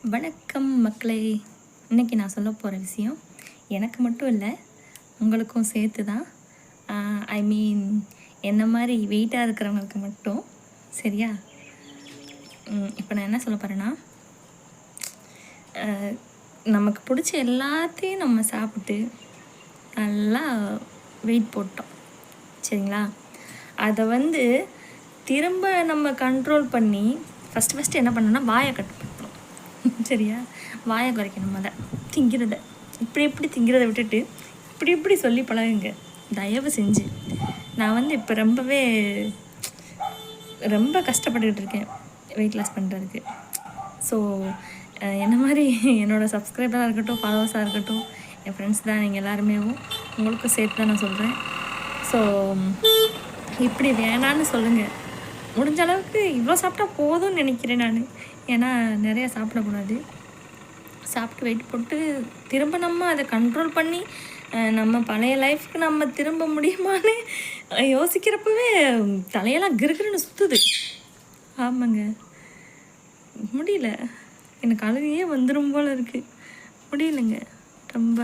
வணக்கம் மக்களே. இன்றைக்கி நான் சொல்ல போகிற விஷயம் எனக்கு மட்டும் இல்லை, உங்களுக்கும் சேர்த்து தான். ஐ மீன் என்ன மாதிரி வெயிட்டாக இருக்கிறவங்களுக்கு மட்டும். சரியா? இப்போ நான் என்ன சொல்ல போகிறேன்னா, நமக்கு பிடிச்ச எல்லாத்தையும் நம்ம சாப்பிட்டு நல்லா வெயிட் போட்டோம். சரிங்களா? அதை திரும்ப நம்ம கண்ட்ரோல் பண்ணி ஃபஸ்ட்டு என்ன பண்ணணும்னா வாயை கட்டுப்படுத்தணும். சரியா? வாயை குறைக்கணும். திங்கிறத இப்படி திங்கிறத விட்டுட்டு இப்படி சொல்லி பழகுங்க தயவு செஞ்சு. நான் இப்போ ரொம்ப கஷ்டப்பட்டுக்கிட்டு இருக்கேன் வெயிட் லாஸ் பண்ணுறதுக்கு. ஸோ என்ன மாதிரி என்னோடய சப்ஸ்கிரைபராக இருக்கட்டும், ஃபாலோவர்ஸாக இருக்கட்டும், என் ஃப்ரெண்ட்ஸ் தான், நீங்கள் எல்லாருமே உங்களுக்கும் சேர்த்து தான் நான் சொல்கிறேன். ஸோ இப்படி வேணான்னு சொல்லுங்கள். முடிஞ்ச அளவுக்கு இவ்வளோ சாப்பிட்டா போதும்னு நினைக்கிறேன் நான். ஏன்னா நிறையா சாப்பிடக்கூடாது. சாப்பிட்டு வெயிட் போட்டு திரும்ப நம்ம அதை கண்ட்ரோல் பண்ணி நம்ம பழைய லைஃப்க்கு நம்ம திரும்ப முடியுமான்னு யோசிக்கிறப்பவே தலையெல்லாம் கிறுகிறுன்னு சுற்றுது. ஆமாங்க, முடியல. எனக்கு அழுகையே வந்துடும் போல் இருக்குது. முடியலைங்க ரொம்ப.